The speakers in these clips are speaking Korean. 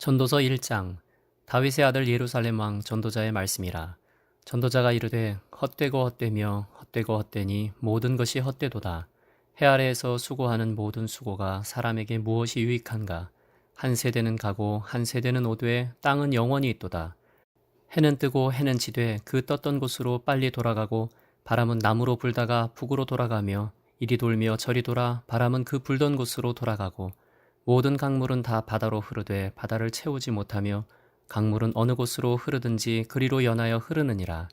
전도서 1장. 다윗의 아들 예루살렘 왕 전도자의 말씀이라. 전도자가 이르되 헛되고 헛되며 헛되고 헛되니 모든 것이 헛되도다. 해 아래에서 수고하는 모든 수고가 사람에게 무엇이 유익한가. 한 세대는 가고 한 세대는 오되 땅은 영원히 있도다. 해는 뜨고 해는 지되 그 떴던 곳으로 빨리 돌아가고 바람은 남으로 불다가 북으로 돌아가며 이리 돌며 저리 돌아 바람은 그 불던 곳으로 돌아가고 모든 강물은 다 바다로 흐르되 바다를 채우지 못하며 강물은 어느 곳으로 흐르든지 그리로 연하여 흐르느니라.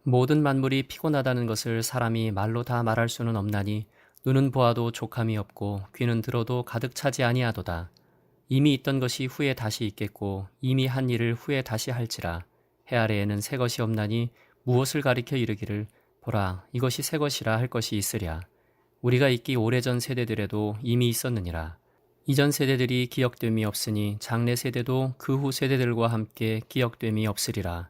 모든 만물이 피곤하다는 것을 사람이 말로 다 말할 수는 없나니 눈은 보아도 족함이 없고 귀는 들어도 가득 차지 아니하도다. 이미 있던 것이 후에 다시 있겠고 이미 한 일을 후에 다시 할지라. 해 아래에는 새 것이 없나니 무엇을 가리켜 이르기를 보라 이것이 새 것이라 할 것이 있으랴. 우리가 있기 오래전 세대들에도 이미 있었느니라. 이전 세대들이 기억됨이 없으니 장래 세대도 그 후 세대들과 함께 기억됨이 없으리라.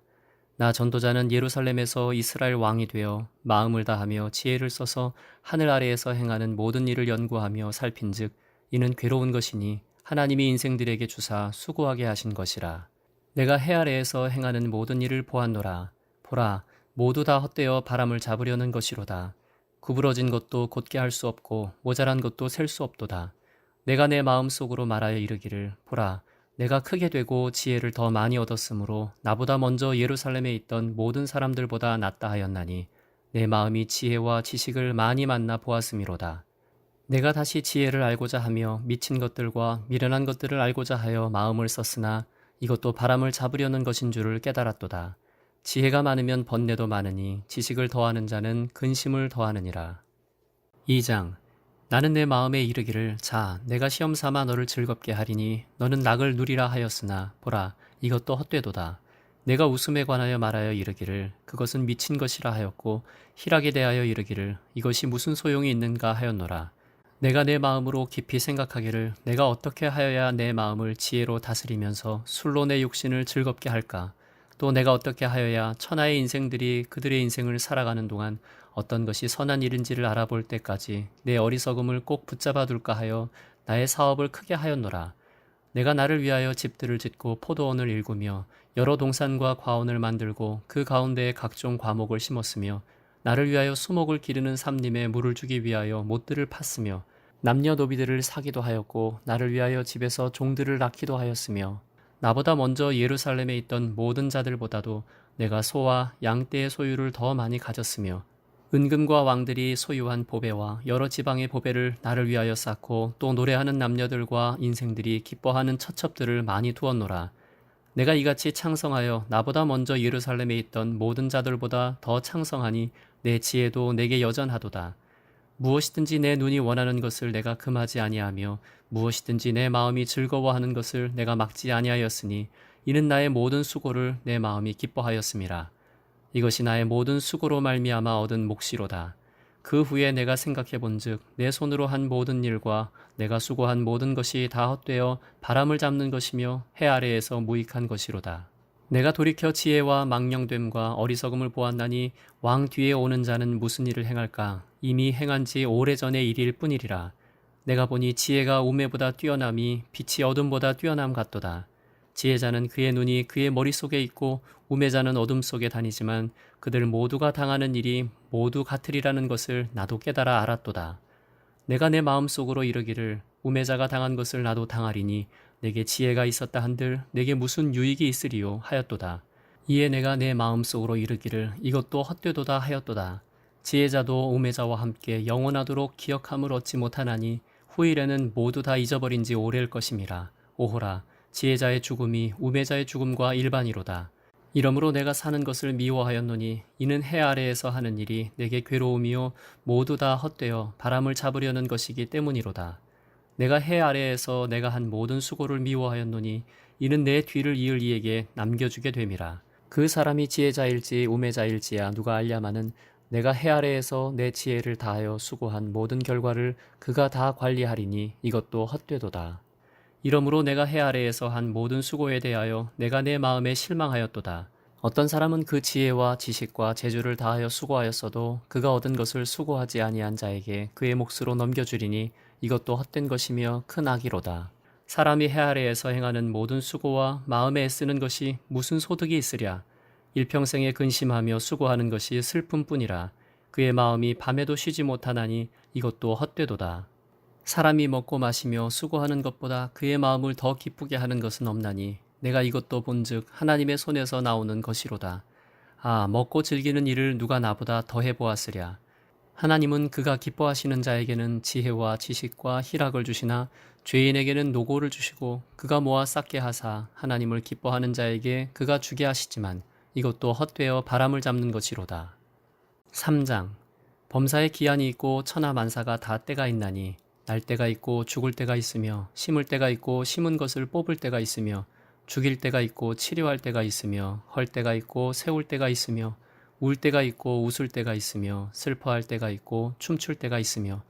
나 전도자는 예루살렘에서 이스라엘 왕이 되어 마음을 다하며 지혜를 써서 하늘 아래에서 행하는 모든 일을 연구하며 살핀즉 이는 괴로운 것이니 하나님이 인생들에게 주사 수고하게 하신 것이라. 내가 해 아래에서 행하는 모든 일을 보았노라. 보라 모두 다 헛되어 바람을 잡으려는 것이로다. 구부러진 것도 곧게 할 수 없고 모자란 것도 셀 수 없도다. 내가 내 마음속으로 말하여 이르기를 보라 내가 크게 되고 지혜를 더 많이 얻었으므로 나보다 먼저 예루살렘에 있던 모든 사람들보다 낫다 하였나니 내 마음이 지혜와 지식을 많이 만나 보았음이로다. 내가 다시 지혜를 알고자 하며 미친 것들과 미련한 것들을 알고자 하여 마음을 썼으나 이것도 바람을 잡으려는 것인 줄을 깨달았도다. 지혜가 많으면 번뇌도 많으니 지식을 더하는 자는 근심을 더하느니라. 2장. 나는 내 마음에 이르기를 자 내가 시험 삼아 너를 즐겁게 하리니 너는 낙을 누리라 하였으나 보라 이것도 헛되도다. 내가 웃음에 관하여 말하여 이르기를 그것은 미친 것이라 하였고 희락에 대하여 이르기를 이것이 무슨 소용이 있는가 하였노라. 내가 내 마음으로 깊이 생각하기를 내가 어떻게 하여야 내 마음을 지혜로 다스리면서 술로 내 육신을 즐겁게 할까. 또 내가 어떻게 하여야 천하의 인생들이 그들의 인생을 살아가는 동안 어떤 것이 선한 일인지를 알아볼 때까지 내 어리석음을 꼭 붙잡아 둘까 하여 나의 사업을 크게 하였노라. 내가 나를 위하여 집들을 짓고 포도원을 일구며 여러 동산과 과원을 만들고 그 가운데에 각종 과목을 심었으며 나를 위하여 수목을 기르는 삼림에 물을 주기 위하여 못들을 팠으며 남녀 노비들을 사기도 하였고 나를 위하여 집에서 종들을 낳기도 하였으며 나보다 먼저 예루살렘에 있던 모든 자들보다도 내가 소와 양떼의 소유를 더 많이 가졌으며 은금과 왕들이 소유한 보배와 여러 지방의 보배를 나를 위하여 쌓고 또 노래하는 남녀들과 인생들이 기뻐하는 처첩들을 많이 두었노라. 내가 이같이 창성하여 나보다 먼저 예루살렘에 있던 모든 자들보다 더 창성하니 내 지혜도 내게 여전하도다. 무엇이든지 내 눈이 원하는 것을 내가 금하지 아니하며 무엇이든지 내 마음이 즐거워하는 것을 내가 막지 아니하였으니 이는 나의 모든 수고를 내 마음이 기뻐하였음이라. 이것이 나의 모든 수고로 말미암아 얻은 몫이로다. 그 후에 내가 생각해 본즉 내 손으로 한 모든 일과 내가 수고한 모든 것이 다 헛되어 바람을 잡는 것이며 해 아래에서 무익한 것이로다. 내가 돌이켜 지혜와 망령됨과 어리석음을 보았나니 왕 뒤에 오는 자는 무슨 일을 행할까? 이미 행한 지 오래전의 일일 뿐이리라. 내가 보니 지혜가 우매보다 뛰어남이 빛이 어둠보다 뛰어남 같도다. 지혜자는 그의 눈이 그의 머릿속에 있고 우매자는 어둠 속에 다니지만 그들 모두가 당하는 일이 모두 같으리라는 것을 나도 깨달아 알았도다. 내가 내 마음속으로 이르기를 우매자가 당한 것을 나도 당하리니 내게 지혜가 있었다 한들 내게 무슨 유익이 있으리요 하였도다. 이에 내가 내 마음속으로 이르기를 이것도 헛되도다 하였도다. 지혜자도 우매자와 함께 영원하도록 기억함을 얻지 못하나니 후일에는 모두 다 잊어버린 지 오래일 것임이라. 오호라 지혜자의 죽음이 우매자의 죽음과 일반이로다. 이러므로 내가 사는 것을 미워하였노니 이는 해 아래에서 하는 일이 내게 괴로움이요 모두 다 헛되어 바람을 잡으려는 것이기 때문이로다. 내가 해 아래에서 내가 한 모든 수고를 미워하였노니 이는 내 뒤를 이을 이에게 남겨주게 됨이라. 그 사람이 지혜자일지 우매자일지야 누가 알랴마는 내가 해 아래에서 내 지혜를 다하여 수고한 모든 결과를 그가 다 관리하리니 이것도 헛되도다. 이러므로 내가 해 아래에서 한 모든 수고에 대하여 내가 내 마음에 실망하였도다. 어떤 사람은 그 지혜와 지식과 재주를 다하여 수고하였어도 그가 얻은 것을 수고하지 아니한 자에게 그의 몫으로 넘겨주리니 이것도 헛된 것이며 큰 악이로다. 사람이 해 아래에서 행하는 모든 수고와 마음에 애쓰는 것이 무슨 소득이 있으랴. 일평생에 근심하며 수고하는 것이 슬픔뿐이라. 그의 마음이 밤에도 쉬지 못하나니 이것도 헛되도다. 사람이 먹고 마시며 수고하는 것보다 그의 마음을 더 기쁘게 하는 것은 없나니 내가 이것도 본즉 하나님의 손에서 나오는 것이로다. 아, 먹고 즐기는 일을 누가 나보다 더 해보았으랴. 하나님은 그가 기뻐하시는 자에게는 지혜와 지식과 희락을 주시나 죄인에게는 노고를 주시고 그가 모아 쌓게 하사 하나님을 기뻐하는 자에게 그가 주게 하시지만 이것도 헛되어 바람을 잡는 것이로다. 3장. 범사에 기한이 있고 천하만사가 다 때가 있나니 날 때가 있고 죽을 때가 있으며 심을 때가 있고 심은 것을 뽑을 때가 있으며 죽일 때가 있고 치료할 때가 있으며 헐 때가 있고 세울 때가 있으며 울 때가 있고 웃을 때가 있으며 슬퍼할 때가 있고 춤출 때가 있으며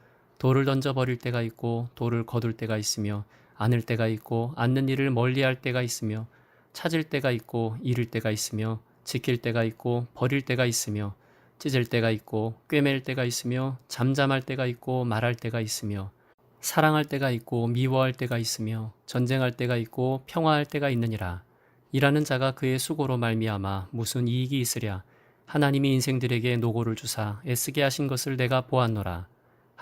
돌을 던져 버릴 때가 있고 돌을 거둘 때가 있으며 안을 때가 있고 앉는 일을 멀리할 때가 있으며 찾을 때가 있고 잃을 때가 있으며 지킬 때가 있고 버릴 때가 있으며 찢을 때가 있고 꿰맬 때가 있으며 잠잠할 때가 있고 말할 때가 있으며 사랑할 때가 있고 미워할 때가 있으며 전쟁할 때가 있고 평화할 때가 있느니라. 일하는 자가 그의 수고로 말미암아 무슨 이익이 있으랴. 하나님이 인생들에게 노고를 주사 애쓰게 하신 것을 내가 보았노라.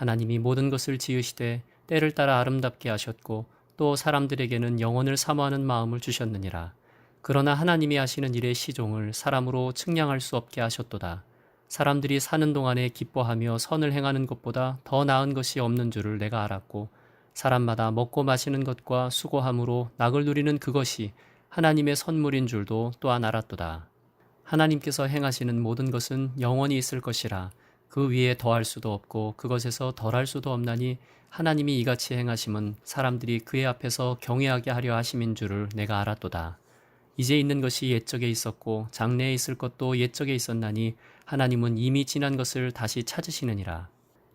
하나님이 모든 것을 지으시되 때를 따라 아름답게 하셨고 또 사람들에게는 영혼을 사모하는 마음을 주셨느니라. 그러나 하나님이 하시는 일의 시종을 사람으로 측량할 수 없게 하셨도다. 사람들이 사는 동안에 기뻐하며 선을 행하는 것보다 더 나은 것이 없는 줄을 내가 알았고 사람마다 먹고 마시는 것과 수고함으로 낙을 누리는 그것이 하나님의 선물인 줄도 또한 알았도다. 하나님께서 행하시는 모든 것은 영원히 있을 것이라. 그 위에 더할 수도 없고 그것에서 덜할 수도 없나니 하나님이 이같이 행하심은 사람들이 그의 앞에서 경외하게 하려 하심인 줄을 내가 알았도다. 이제 있는 것이 옛적에 있었고 장래에 있을 것도 옛적에 있었나니 하나님은 이미 지난 것을 다시 찾으시느니라.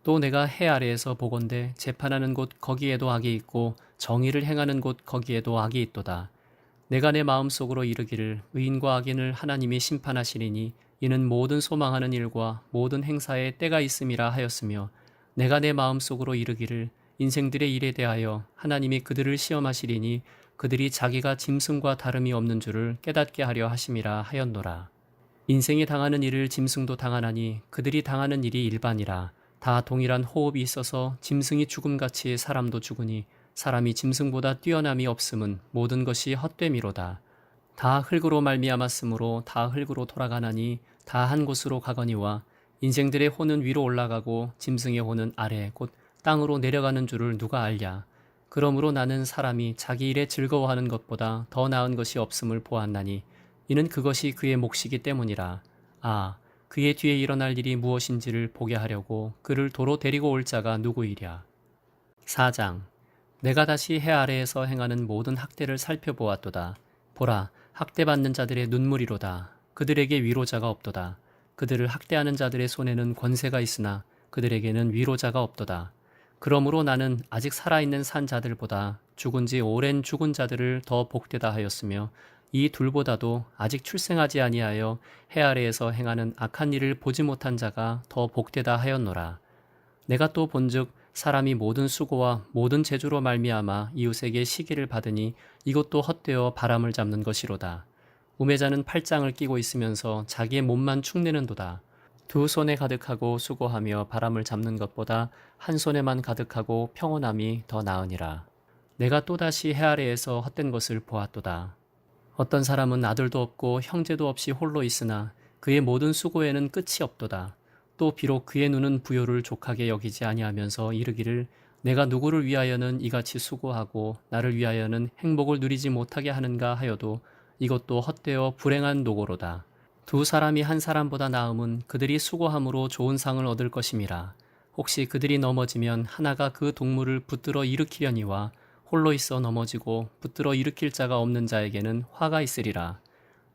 또 내가 해 아래에서 보건대 재판하는 곳 거기에도 악이 있고 정의를 행하는 곳 거기에도 악이 있도다. 내가 내 마음속으로 이르기를 의인과 악인을 하나님이 심판하시리니 이는 모든 소망하는 일과 모든 행사에 때가 있음이라 하였으며 내가 내 마음속으로 이르기를 인생들의 일에 대하여 하나님이 그들을 시험하시리니 그들이 자기가 짐승과 다름이 없는 줄을 깨닫게 하려 하심이라 하였노라. 인생이 당하는 일을 짐승도 당하나니 그들이 당하는 일이 일반이라. 다 동일한 호흡이 있어서 짐승이 죽음같이 사람도 죽으니 사람이 짐승보다 뛰어남이 없음은 모든 것이 헛됨이로다. 다 흙으로 말미암았으므로 다 흙으로 돌아가나니 다 한 곳으로 가거니와 인생들의 혼은 위로 올라가고 짐승의 혼은 아래 곧 땅으로 내려가는 줄을 누가 알랴. 그러므로 나는 사람이 자기 일에 즐거워하는 것보다 더 나은 것이 없음을 보았나니 이는 그것이 그의 몫이기 때문이라. 아, 그의 뒤에 일어날 일이 무엇인지를 보게 하려고 그를 도로 데리고 올 자가 누구이랴. 4장. 내가 다시 해 아래에서 행하는 모든 학대를 살펴보았도다. 보라, 학대받는 자들의 눈물이로다. 그들에게 위로자가 없도다. 그들을 학대하는 자들의 손에는 권세가 있으나 그들에게는 위로자가 없도다. 그러므로 나는 아직 살아있는 산 자들보다 죽은 지 오랜 죽은 자들을 더 복되다 하였으며 이 둘보다도 아직 출생하지 아니하여 해 아래에서 행하는 악한 일을 보지 못한 자가 더 복되다 하였노라. 내가 또 본즉 사람이 모든 수고와 모든 재주로 말미암아 이웃에게 시기를 받으니 이것도 헛되어 바람을 잡는 것이로다. 우매자는 팔짱을 끼고 있으면서 자기의 몸만 축내는도다. 두 손에 가득하고 수고하며 바람을 잡는 것보다 한 손에만 가득하고 평온함이 더 나으니라. 내가 또다시 해 아래에서 헛된 것을 보았도다. 어떤 사람은 아들도 없고 형제도 없이 홀로 있으나 그의 모든 수고에는 끝이 없도다. 또 비록 그의 눈은 부요를 족하게 여기지 아니하면서 이르기를 내가 누구를 위하여는 이같이 수고하고 나를 위하여는 행복을 누리지 못하게 하는가 하여도 이것도 헛되어 불행한 노고로다. 두 사람이 한 사람보다 나음은 그들이 수고함으로 좋은 상을 얻을 것임이라. 혹시 그들이 넘어지면 하나가 그 동물을 붙들어 일으키려니와 홀로 있어 넘어지고 붙들어 일으킬 자가 없는 자에게는 화가 있으리라.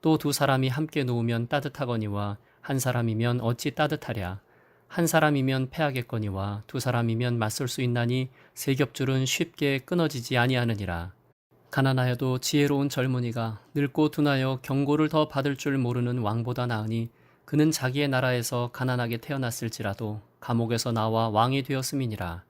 또 두 사람이 함께 누우면 따뜻하거니와 한 사람이면 어찌 따뜻하랴. 한 사람이면 패하겠거니와 두 사람이면 맞설 수 있나니 세 겹줄은 쉽게 끊어지지 아니하느니라. 가난하여도 지혜로운 젊은이가 늙고 둔하여 경고를 더 받을 줄 모르는 왕보다 나으니 그는 자기의 나라에서 가난하게 태어났을지라도 감옥에서 나와 왕이 되었음이니라.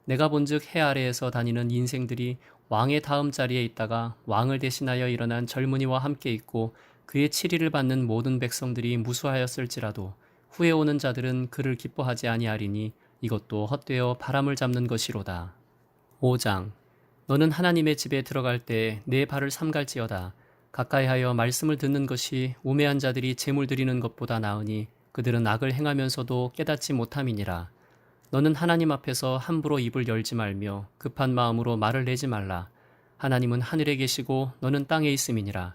내가 본즉 해 아래에서 다니는 인생들이 왕의 다음 자리에 있다가 왕을 대신하여 일어난 젊은이와 함께 있고 그의 치리를 받는 모든 백성들이 무수하였을지라도 후에 오는 자들은 그를 기뻐하지 아니하리니 이것도 헛되어 바람을 잡는 것이로다. 5장. 너는 하나님의 집에 들어갈 때 내 발을 삼갈지어다. 가까이하여 말씀을 듣는 것이 우매한 자들이 제물 드리는 것보다 나으니 그들은 악을 행하면서도 깨닫지 못함이니라. 너는 하나님 앞에서 함부로 입을 열지 말며 급한 마음으로 말을 내지 말라. 하나님은 하늘에 계시고 너는 땅에 있음이니라.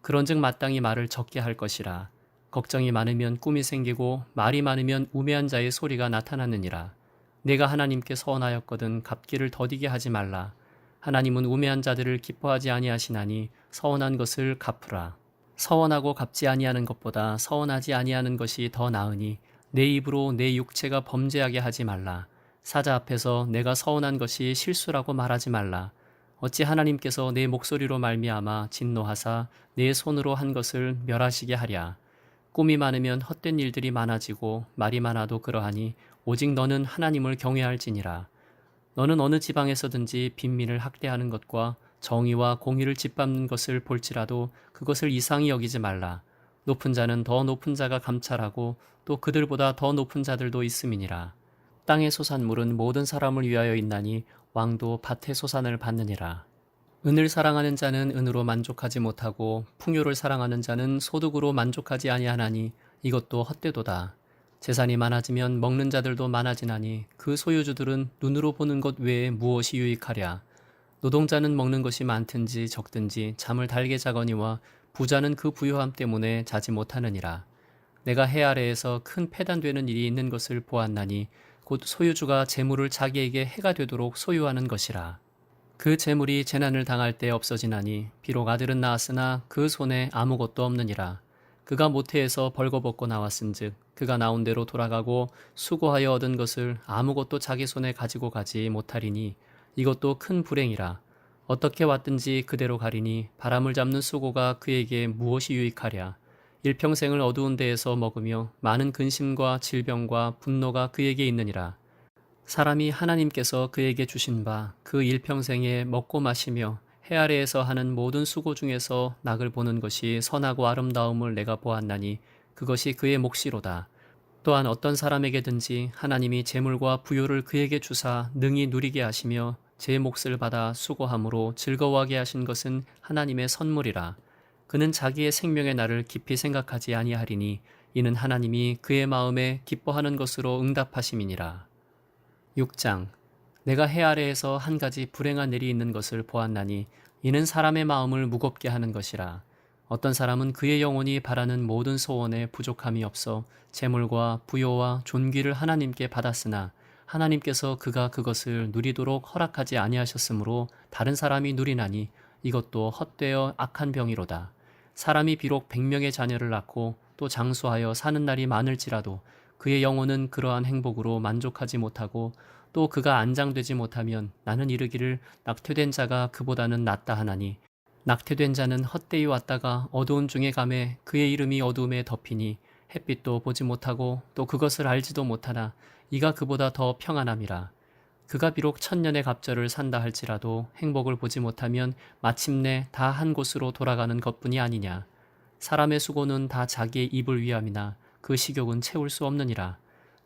그런즉 마땅히 말을 적게 할 것이라. 걱정이 많으면 꿈이 생기고 말이 많으면 우매한 자의 소리가 나타나느니라. 내가 하나님께 서원하였거든 갚기를 더디게 하지 말라. 하나님은 우매한 자들을 기뻐하지 아니하시나니 서원한 것을 갚으라. 서원하고 갚지 아니하는 것보다 서원하지 아니하는 것이 더 나으니 내 입으로 내 육체가 범죄하게 하지 말라. 사자 앞에서 내가 서원한 것이 실수라고 말하지 말라. 어찌 하나님께서 내 목소리로 말미암아 진노하사 내 손으로 한 것을 멸하시게 하랴. 꿈이 많으면 헛된 일들이 많아지고 말이 많아도 그러하니 오직 너는 하나님을 경외할지니라. 너는 어느 지방에서든지 빈민을 학대하는 것과 정의와 공의를 짓밟는 것을 볼지라도 그것을 이상히 여기지 말라. 높은 자는 더 높은 자가 감찰하고 또 그들보다 더 높은 자들도 있음이니라. 땅의 소산물은 모든 사람을 위하여 있나니 왕도 밭의 소산을 받느니라. 은을 사랑하는 자는 은으로 만족하지 못하고 풍요를 사랑하는 자는 소득으로 만족하지 아니하나니 이것도 헛되도다. 재산이 많아지면 먹는 자들도 많아지나니 그 소유주들은 눈으로 보는 것 외에 무엇이 유익하랴. 노동자는 먹는 것이 많든지 적든지 잠을 달게 자거니와 부자는 그 부유함 때문에 자지 못하느니라. 내가 해 아래에서 큰 패단되는 일이 있는 것을 보았나니 곧 소유주가 재물을 자기에게 해가 되도록 소유하는 것이라. 그 재물이 재난을 당할 때 없어지나니 비록 아들은 낳았으나 그 손에 아무것도 없느니라. 그가 모태에서 벌거벗고 나왔은즉 그가 나온 대로 돌아가고 수고하여 얻은 것을 아무것도 자기 손에 가지고 가지 못하리니 이것도 큰 불행이라. 어떻게 왔든지 그대로 가리니 바람을 잡는 수고가 그에게 무엇이 유익하랴. 일평생을 어두운 데에서 먹으며 많은 근심과 질병과 분노가 그에게 있느니라. 사람이 하나님께서 그에게 주신 바 그 일평생에 먹고 마시며 해 아래에서 하는 모든 수고 중에서 낙을 보는 것이 선하고 아름다움을 내가 보았나니 그것이 그의 몫이로다. 또한 어떤 사람에게든지 하나님이 재물과 부요를 그에게 주사 능히 누리게 하시며 제 몫을 받아 수고함으로 즐거워하게 하신 것은 하나님의 선물이라. 그는 자기의 생명의 날을 깊이 생각하지 아니하리니 이는 하나님이 그의 마음에 기뻐하는 것으로 응답하심이니라. 6장. 내가 해 아래에서 한 가지 불행한 일이 있는 것을 보았나니 이는 사람의 마음을 무겁게 하는 것이라. 어떤 사람은 그의 영혼이 바라는 모든 소원에 부족함이 없어 재물과 부요와 존귀를 하나님께 받았으나 하나님께서 그가 그것을 누리도록 허락하지 아니하셨으므로 다른 사람이 누리나니 이것도 헛되어 악한 병이로다. 사람이 비록 100명의 자녀를 낳고 또 장수하여 사는 날이 많을지라도 그의 영혼은 그러한 행복으로 만족하지 못하고 또 그가 안장되지 못하면 나는 이르기를 낙태된 자가 그보다는 낫다 하나니 낙태된 자는 헛되이 왔다가 어두운 중에 감에 그의 이름이 어두움에 덮이니 햇빛도 보지 못하고 또 그것을 알지도 못하나 이가 그보다 더 평안함이라. 그가 비록 1000년의 갑절을 산다 할지라도 행복을 보지 못하면 마침내 다 한 곳으로 돌아가는 것뿐이 아니냐. 사람의 수고는 다 자기의 입을 위함이나 그 식욕은 채울 수 없느니라.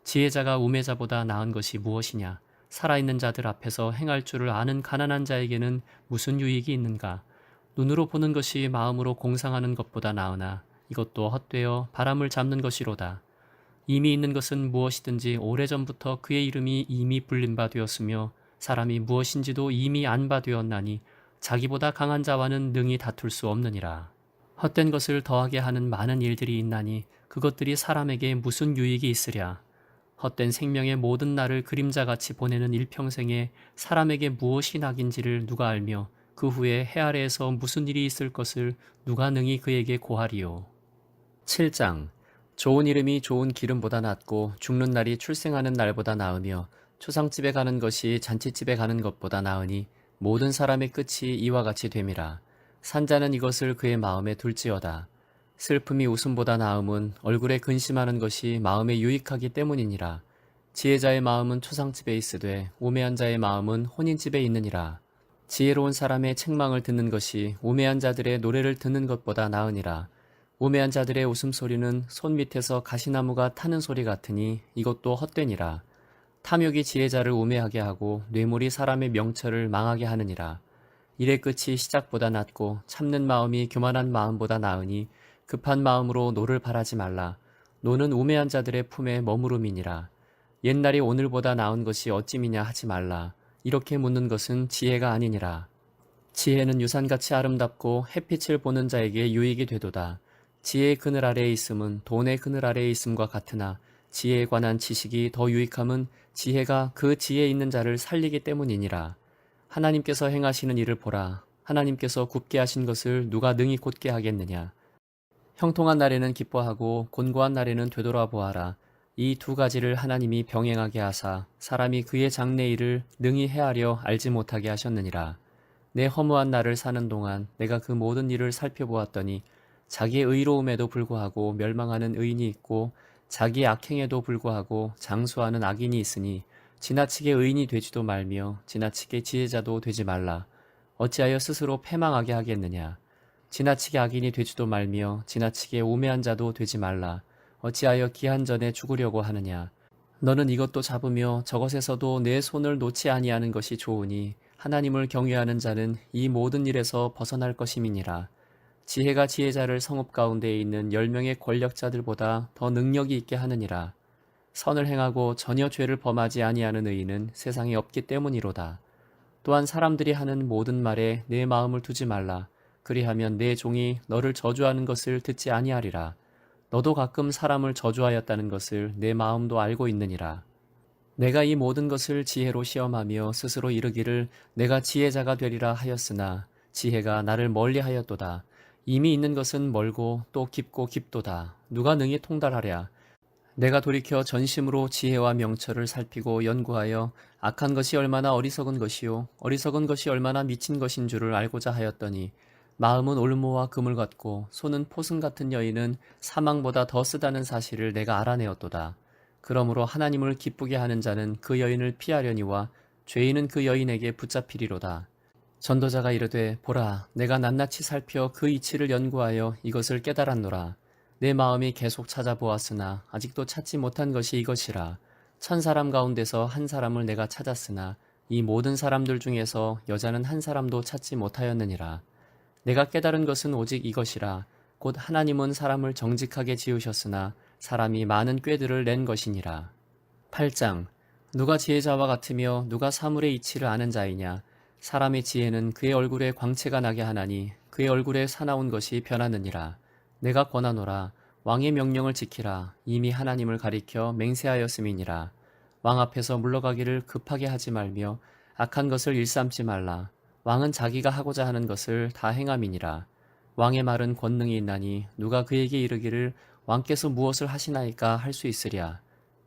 지혜자가 우매자보다 나은 것이 무엇이냐. 살아있는 자들 앞에서 행할 줄을 아는 가난한 자에게는 무슨 유익이 있는가. 눈으로 보는 것이 마음으로 공상하는 것보다 나으나 이것도 헛되어 바람을 잡는 것이로다. 이미 있는 것은 무엇이든지 오래전부터 그의 이름이 이미 불린 바 되었으며 사람이 무엇인지도 이미 안 바 되었나니 자기보다 강한 자와는 능히 다툴 수 없느니라. 헛된 것을 더하게 하는 많은 일들이 있나니 그것들이 사람에게 무슨 유익이 있으랴. 헛된 생명의 모든 날을 그림자같이 보내는 일평생에 사람에게 무엇이 낙인지를 누가 알며 그 후에 해 아래에서 무슨 일이 있을 것을 누가 능히 그에게 고하리요. 7장. 좋은 이름이 좋은 기름보다 낫고 죽는 날이 출생하는 날보다 나으며 초상집에 가는 것이 잔치집에 가는 것보다 나으니 모든 사람의 끝이 이와 같이 됨이라. 산자는 이것을 그의 마음에 둘지어다. 슬픔이 웃음보다 나음은 얼굴에 근심하는 것이 마음에 유익하기 때문이니라. 지혜자의 마음은 초상집에 있으되 우매한 자의 마음은 혼인집에 있느니라. 지혜로운 사람의 책망을 듣는 것이 우매한 자들의 노래를 듣는 것보다 나으니라. 우매한 자들의 웃음소리는 손 밑에서 가시나무가 타는 소리 같으니 이것도 헛되니라. 탐욕이 지혜자를 우매하게 하고 뇌물이 사람의 명철을 망하게 하느니라. 일의 끝이 시작보다 낫고 참는 마음이 교만한 마음보다 나으니 급한 마음으로 노를 바라지 말라. 노는 우매한 자들의 품에 머무름이니라. 옛날이 오늘보다 나은 것이 어찌미냐 하지 말라. 이렇게 묻는 것은 지혜가 아니니라. 지혜는 유산같이 아름답고 햇빛을 보는 자에게 유익이 되도다. 지혜의 그늘 아래에 있음은 돈의 그늘 아래에 있음과 같으나 지혜에 관한 지식이 더 유익함은 지혜가 그 지혜에 있는 자를 살리기 때문이니라. 하나님께서 행하시는 일을 보라. 하나님께서 굽게 하신 것을 누가 능히 곧게 하겠느냐. 형통한 날에는 기뻐하고 곤고한 날에는 되돌아보아라. 이 두 가지를 하나님이 병행하게 하사 사람이 그의 장래일을 능히 헤아려 알지 못하게 하셨느니라. 내 허무한 날을 사는 동안 내가 그 모든 일을 살펴보았더니 자기의 의로움에도 불구하고 멸망하는 의인이 있고 자기의 악행에도 불구하고 장수하는 악인이 있으니 지나치게 의인이 되지도 말며 지나치게 지혜자도 되지 말라. 어찌하여 스스로 패망하게 하겠느냐. 지나치게 악인이 되지도 말며 지나치게 우매한 자도 되지 말라. 어찌하여 기한 전에 죽으려고 하느냐. 너는 이것도 잡으며 저것에서도 내 손을 놓지 아니하는 것이 좋으니 하나님을 경외하는 자는 이 모든 일에서 벗어날 것임이니라. 지혜가 지혜자를 성읍 가운데에 있는 10명의 권력자들보다 더 능력이 있게 하느니라. 선을 행하고 전혀 죄를 범하지 아니하는 의인은 세상에 없기 때문이로다. 또한 사람들이 하는 모든 말에 내 마음을 두지 말라. 그리하면 내 종이 너를 저주하는 것을 듣지 아니하리라. 너도 가끔 사람을 저주하였다는 것을 내 마음도 알고 있느니라. 내가 이 모든 것을 지혜로 시험하며 스스로 이르기를 내가 지혜자가 되리라 하였으나 지혜가 나를 멀리하였도다. 이미 있는 것은 멀고 또 깊고 깊도다. 누가 능히 통달하랴. 내가 돌이켜 전심으로 지혜와 명철을 살피고 연구하여 악한 것이 얼마나 어리석은 것이요 어리석은 것이 얼마나 미친 것인 줄을 알고자 하였더니 마음은 올무와 금을 같고 손은 포승 같은 여인은 사망보다 더 쓰다는 사실을 내가 알아내었도다. 그러므로 하나님을 기쁘게 하는 자는 그 여인을 피하려니와 죄인은 그 여인에게 붙잡히리로다. 전도자가 이르되 보라 내가 낱낱이 살펴 그 이치를 연구하여 이것을 깨달았노라. 내 마음이 계속 찾아보았으나 아직도 찾지 못한 것이 이것이라. 1000사람 가운데서 한 사람을 내가 찾았으나 이 모든 사람들 중에서 여자는 한 사람도 찾지 못하였느니라. 내가 깨달은 것은 오직 이것이라. 곧 하나님은 사람을 정직하게 지으셨으나 사람이 많은 꾀들을 낸 것이니라. 8장. 누가 지혜자와 같으며 누가 사물의 이치를 아는 자이냐. 사람의 지혜는 그의 얼굴에 광채가 나게 하나니 그의 얼굴에 사나운 것이 변하느니라. 내가 권하노라. 왕의 명령을 지키라. 이미 하나님을 가리켜 맹세하였음이니라. 왕 앞에서 물러가기를 급하게 하지 말며 악한 것을 일삼지 말라. 왕은 자기가 하고자 하는 것을 다 행함이니라. 왕의 말은 권능이 있나니 누가 그에게 이르기를 왕께서 무엇을 하시나이까 할 수 있으랴.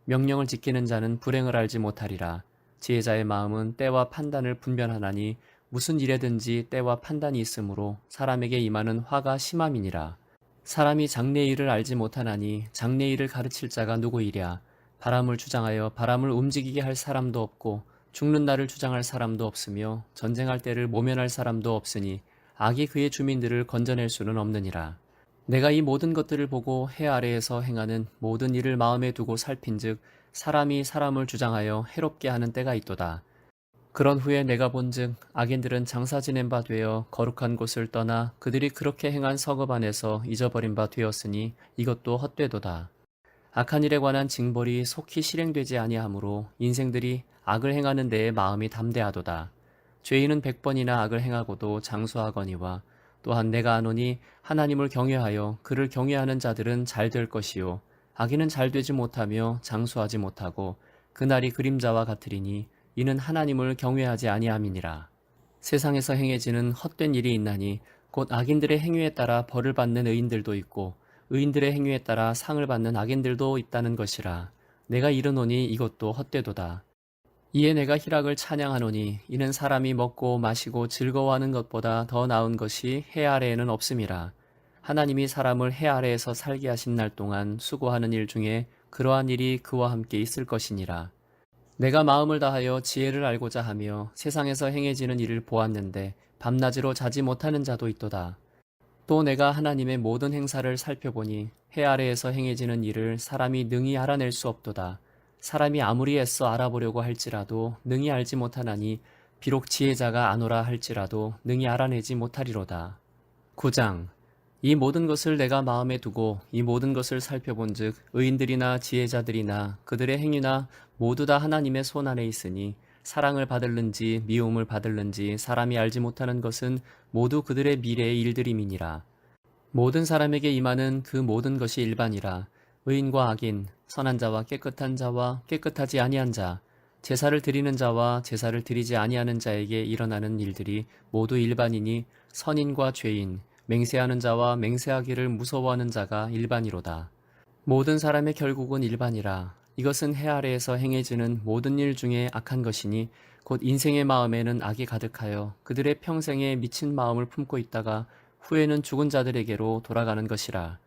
명령을 지키는 자는 불행을 알지 못하리라. 지혜자의 마음은 때와 판단을 분별하나니 무슨 일에든지 때와 판단이 있으므로 사람에게 임하는 화가 심함이니라. 사람이 장래일을 알지 못하나니 장래일을 가르칠 자가 누구이랴. 바람을 주장하여 바람을 움직이게 할 사람도 없고 죽는 날을 주장할 사람도 없으며 전쟁할 때를 모면할 사람도 없으니 악이 그의 주민들을 건져낼 수는 없느니라. 내가 이 모든 것들을 보고 해 아래에서 행하는 모든 일을 마음에 두고 살핀즉 사람이 사람을 주장하여 해롭게 하는 때가 있도다. 그런 후에 내가 본즉 악인들은 장사 지낸 바 되어 거룩한 곳을 떠나 그들이 그렇게 행한 성읍 안에서 잊어버린 바 되었으니 이것도 헛되도다. 악한 일에 관한 징벌이 속히 실행되지 아니하므로 인생들이 악을 행하는 데에 마음이 담대하도다. 죄인은 100번이나 악을 행하고도 장수하거니와 또한 내가 아노니 하나님을 경외하여 그를 경외하는 자들은 잘 될 것이요 악인은 잘 되지 못하며 장수하지 못하고 그날이 그림자와 같으리니 이는 하나님을 경외하지 아니함이니라. 세상에서 행해지는 헛된 일이 있나니 곧 악인들의 행위에 따라 벌을 받는 의인들도 있고 의인들의 행위에 따라 상을 받는 악인들도 있다는 것이라. 내가 이르노니 이것도 헛되도다. 이에 내가 희락을 찬양하노니 이는 사람이 먹고 마시고 즐거워하는 것보다 더 나은 것이 해 아래에는 없음이라. 하나님이 사람을 해 아래에서 살게 하신 날 동안 수고하는 일 중에 그러한 일이 그와 함께 있을 것이니라. 내가 마음을 다하여 지혜를 알고자 하며 세상에서 행해지는 일을 보았는데 밤낮으로 자지 못하는 자도 있도다. 또 내가 하나님의 모든 행사를 살펴보니 해 아래에서 행해지는 일을 사람이 능히 알아낼 수 없도다. 사람이 아무리 애써 알아보려고 할지라도 능히 알지 못하나니 비록 지혜자가 아노라 할지라도 능히 알아내지 못하리로다. 9장. 이 모든 것을 내가 마음에 두고 이 모든 것을 살펴본즉 의인들이나 지혜자들이나 그들의 행위나 모두 다 하나님의 손 안에 있으니 사랑을 받을는지 미움을 받을는지 사람이 알지 못하는 것은 모두 그들의 미래의 일들임이니라. 모든 사람에게 임하는 그 모든 것이 일반이라. 의인과 악인, 선한 자와 깨끗한 자와 깨끗하지 아니한 자, 제사를 드리는 자와 제사를 드리지 아니하는 자에게 일어나는 일들이 모두 일반이니 선인과 죄인, 맹세하는 자와 맹세하기를 무서워하는 자가 일반이로다. 모든 사람의 결국은 일반이라. 이것은 해 아래에서 행해지는 모든 일 중에 악한 것이니 곧 인생의 마음에는 악이 가득하여 그들의 평생에 미친 마음을 품고 있다가 후에는 죽은 자들에게로 돌아가는 것이라.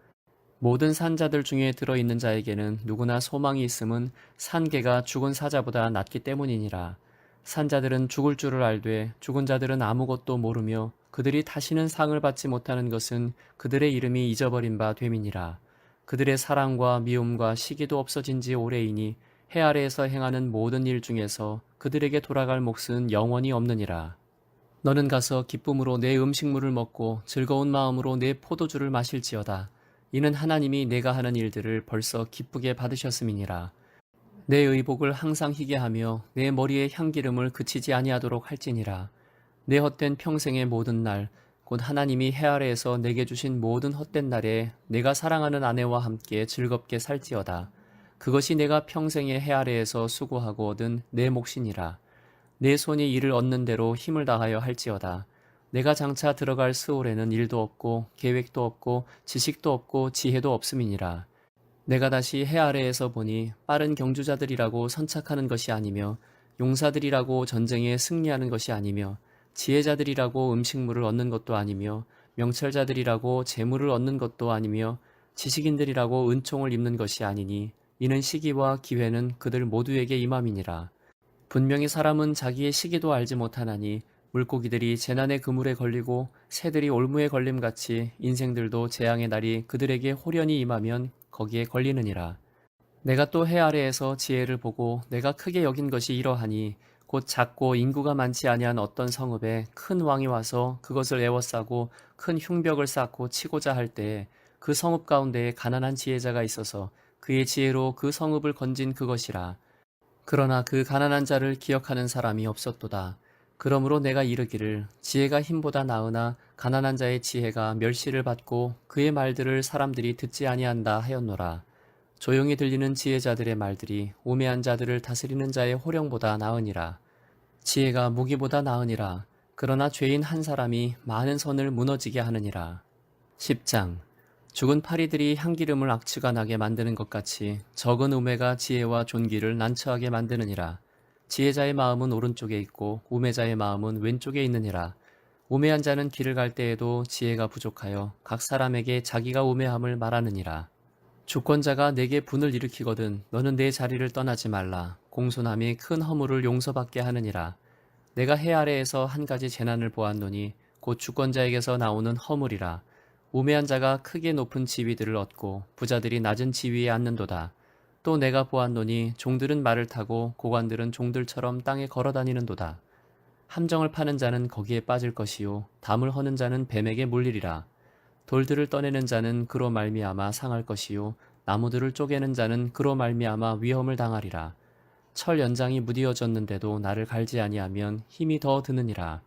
모든 산자들 중에 들어있는 자에게는 누구나 소망이 있음은 산개가 죽은 사자보다 낫기 때문이니라. 산자들은 죽을 줄을 알되 죽은 자들은 아무것도 모르며 그들이 다시는 상을 받지 못하는 것은 그들의 이름이 잊어버린 바 됨이니라. 그들의 사랑과 미움과 시기도 없어진 지 오래이니 해 아래에서 행하는 모든 일 중에서 그들에게 돌아갈 몫은 영원히 없느니라. 너는 가서 기쁨으로 내 음식물을 먹고 즐거운 마음으로 내 포도주를 마실지어다. 이는 하나님이 내가 하는 일들을 벌써 기쁘게 받으셨음이니라. 내 의복을 항상 희게 하며 내 머리에 향기름을 그치지 아니하도록 할지니라. 내 헛된 평생의 모든 날, 곧 하나님이 해 아래에서 내게 주신 모든 헛된 날에 내가 사랑하는 아내와 함께 즐겁게 살지어다. 그것이 내가 평생의 해 아래에서 수고하고 얻은 내 몫이니라. 내 손이 이를 얻는 대로 힘을 다하여 할지어다. 내가 장차 들어갈 스올에는 일도 없고 계획도 없고 지식도 없고 지혜도 없음이니라. 내가 다시 해 아래에서 보니 빠른 경주자들이라고 선착하는 것이 아니며 용사들이라고 전쟁에 승리하는 것이 아니며 지혜자들이라고 음식물을 얻는 것도 아니며 명철자들이라고 재물을 얻는 것도 아니며 지식인들이라고 은총을 입는 것이 아니니 이는 시기와 기회는 그들 모두에게 임함이니라. 분명히 사람은 자기의 시기도 알지 못하나니 물고기들이 재난의 그물에 걸리고 새들이 올무에 걸림같이 인생들도 재앙의 날이 그들에게 홀연히 임하면 거기에 걸리느니라. 내가 또 해 아래에서 지혜를 보고 내가 크게 여긴 것이 이러하니 곧 작고 인구가 많지 아니한 어떤 성읍에 큰 왕이 와서 그것을 에워싸고 큰 흉벽을 쌓고 치고자 할 때에 그 성읍 가운데에 가난한 지혜자가 있어서 그의 지혜로 그 성읍을 건진 그것이라. 그러나 그 가난한 자를 기억하는 사람이 없었도다. 그러므로 내가 이르기를 지혜가 힘보다 나으나 가난한 자의 지혜가 멸시를 받고 그의 말들을 사람들이 듣지 아니한다 하였노라. 조용히 들리는 지혜자들의 말들이 우매한 자들을 다스리는 자의 호령보다 나으니라. 지혜가 무기보다 나으니라. 그러나 죄인 한 사람이 많은 선을 무너지게 하느니라. 10장. 죽은 파리들이 향기름을 악취가 나게 만드는 것 같이 적은 우매가 지혜와 존귀를 난처하게 만드느니라. 지혜자의 마음은 오른쪽에 있고 우매자의 마음은 왼쪽에 있느니라. 우매한 자는 길을 갈 때에도 지혜가 부족하여 각 사람에게 자기가 우매함을 말하느니라. 주권자가 내게 분을 일으키거든 너는 내 자리를 떠나지 말라. 공손함이 큰 허물을 용서받게 하느니라. 내가 해 아래에서 한 가지 재난을 보았노니 곧 주권자에게서 나오는 허물이라. 우매한 자가 크게 높은 지위들을 얻고 부자들이 낮은 지위에 앉는도다. 또 내가 보았노니 종들은 말을 타고 고관들은 종들처럼 땅에 걸어다니는도다. 함정을 파는 자는 거기에 빠질 것이요 담을 허는 자는 뱀에게 물리리라. 돌들을 떠내는 자는 그로 말미암아 상할 것이요 나무들을 쪼개는 자는 그로 말미암아 위험을 당하리라. 철 연장이 무디어졌는데도 나를 갈지 아니하면 힘이 더 드느니라.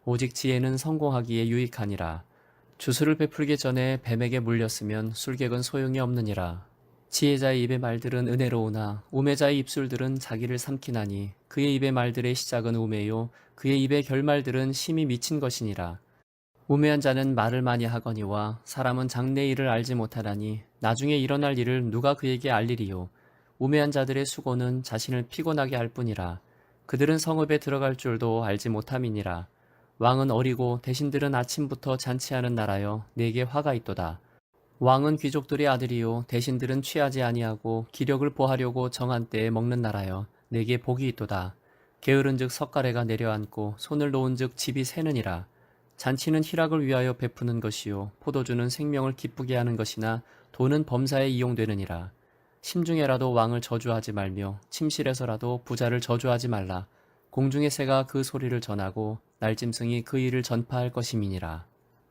오직 지혜는 성공하기에 유익하니라. 주술을 베풀기 전에 뱀에게 물렸으면 술객은 소용이 없느니라. 지혜자의 입의 말들은 은혜로우나 우매자의 입술들은 자기를 삼키나니 그의 입의 말들의 시작은 우매요 그의 입의 결말들은 심히 미친 것이니라. 우매한 자는 말을 많이 하거니와 사람은 장래 일을 알지 못하다니 나중에 일어날 일을 누가 그에게 알리리요. 우매한 자들의 수고는 자신을 피곤하게 할 뿐이라. 그들은 성읍에 들어갈 줄도 알지 못함이니라. 왕은 어리고 대신들은 아침부터 잔치하는 나라여 내게 화가 있도다. 왕은 귀족들의 아들이요 대신들은 취하지 아니하고 기력을 보하려고 정한 때에 먹는 나라여 내게 복이 있도다. 게으른즉 석가래가 내려앉고 손을 놓은즉 집이 새느니라. 잔치는 희락을 위하여 베푸는 것이요 포도주는 생명을 기쁘게 하는 것이나 돈은 범사에 이용되느니라. 심중에라도 왕을 저주하지 말며 침실에서라도 부자를 저주하지 말라. 공중의 새가 그 소리를 전하고 날짐승이 그 일을 전파할 것임이니라.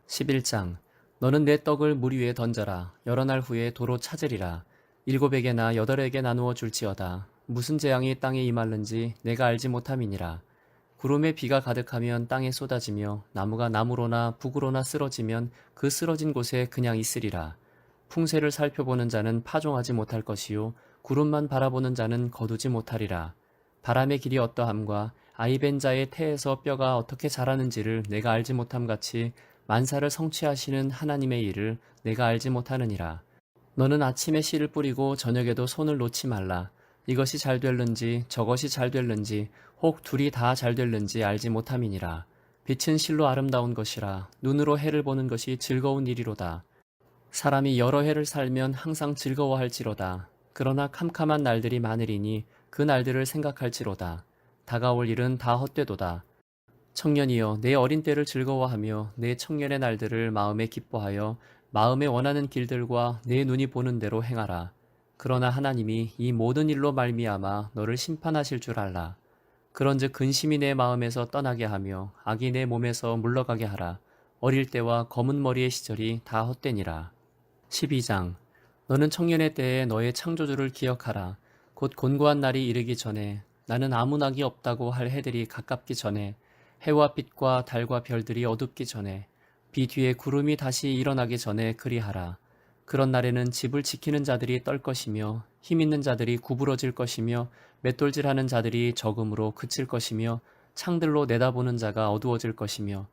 11장 너는 내 떡을 물 위에 던져라. 여러 날 후에 도로 찾으리라. 7에게나 8에게 나누어 줄지어다. 무슨 재앙이 땅에 임할는지 내가 알지 못함이니라. 구름에 비가 가득하면 땅에 쏟아지며 나무가 나무로나 북으로나 쓰러지면 그 쓰러진 곳에 그냥 있으리라. 풍세를 살펴보는 자는 파종하지 못할 것이요 구름만 바라보는 자는 거두지 못하리라. 바람의 길이 어떠함과 아이벤 자의 태에서 뼈가 어떻게 자라는지를 내가 알지 못함 같이 만사를 성취하시는 하나님의 일을 내가 알지 못하느니라. 너는 아침에 씨를 뿌리고 저녁에도 손을 놓지 말라. 이것이 잘 될는지 저것이 잘 될는지 혹 둘이 다 잘 될는지 알지 못함이니라. 빛은 실로 아름다운 것이라. 눈으로 해를 보는 것이 즐거운 일이로다. 사람이 여러 해를 살면 항상 즐거워할지로다. 그러나 캄캄한 날들이 많으리니 그 날들을 생각할지로다. 다가올 일은 다 헛되도다. 청년이여 내 어린 때를 즐거워하며 내 청년의 날들을 마음에 기뻐하여 마음에 원하는 길들과 내 눈이 보는 대로 행하라. 그러나 하나님이 이 모든 일로 말미암아 너를 심판하실 줄 알라. 그런즉 근심이 내 마음에서 떠나게 하며 악이 내 몸에서 물러가게 하라. 어릴 때와 검은 머리의 시절이 다 헛되니라. 12장 너는 청년의 때에 너의 창조주를 기억하라. 곧 곤고한 날이 이르기 전에 나는 아무 낙이 없다고 할 해들이 가깝기 전에 해와 빛과 달과 별들이 어둡기 전에 비 뒤에 구름이 다시 일어나기 전에 그리하라. 그런 날에는 집을 지키는 자들이 떨 것이며 힘 있는 자들이 구부러질 것이며 맷돌질하는 자들이 적음으로 그칠 것이며 창들로 내다보는 자가 어두워질 것이며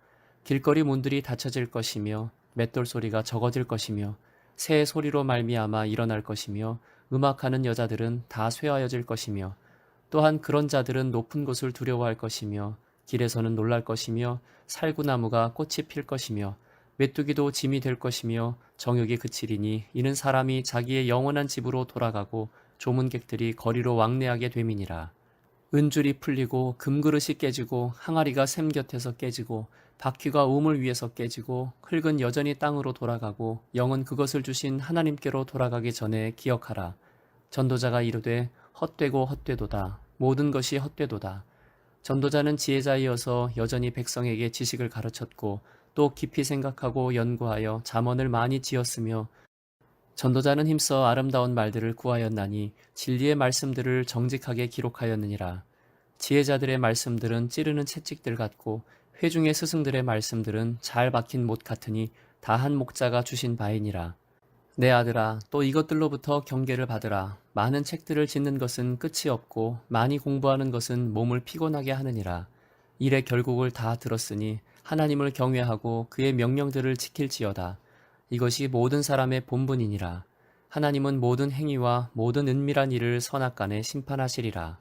길거리 문들이 닫혀질 것이며 맷돌 소리가 적어질 것이며 새의 소리로 말미암아 일어날 것이며 음악하는 여자들은 다 쇠하여질 것이며 또한 그런 자들은 높은 곳을 두려워할 것이며 길에서는 놀랄 것이며 살구나무가 꽃이 필 것이며 메뚜기도 짐이 될 것이며 정욕이 그치리니 이는 사람이 자기의 영원한 집으로 돌아가고 조문객들이 거리로 왕래하게 됨이니라. 은줄이 풀리고 금그릇이 깨지고 항아리가 샘 곁에서 깨지고 바퀴가 우물 위에서 깨지고 흙은 여전히 땅으로 돌아가고 영은 그것을 주신 하나님께로 돌아가기 전에 기억하라. 전도자가 이르되 헛되고 헛되도다. 모든 것이 헛되도다. 전도자는 지혜자이어서 여전히 백성에게 지식을 가르쳤고 또 깊이 생각하고 연구하여 잠언을 많이 지었으며 전도자는 힘써 아름다운 말들을 구하였나니 진리의 말씀들을 정직하게 기록하였느니라. 지혜자들의 말씀들은 찌르는 채찍들 같고 회중의 스승들의 말씀들은 잘 박힌 못 같으니 다 한 목자가 주신 바이니라. 내 아들아 또 이것들로부터 경계를 받으라. 많은 책들을 짓는 것은 끝이 없고 많이 공부하는 것은 몸을 피곤하게 하느니라. 일의 결국을 다 들었으니 하나님을 경외하고 그의 명령들을 지킬지어다. 이것이 모든 사람의 본분이니라. 하나님은 모든 행위와 모든 은밀한 일을 선악간에 심판하시리라.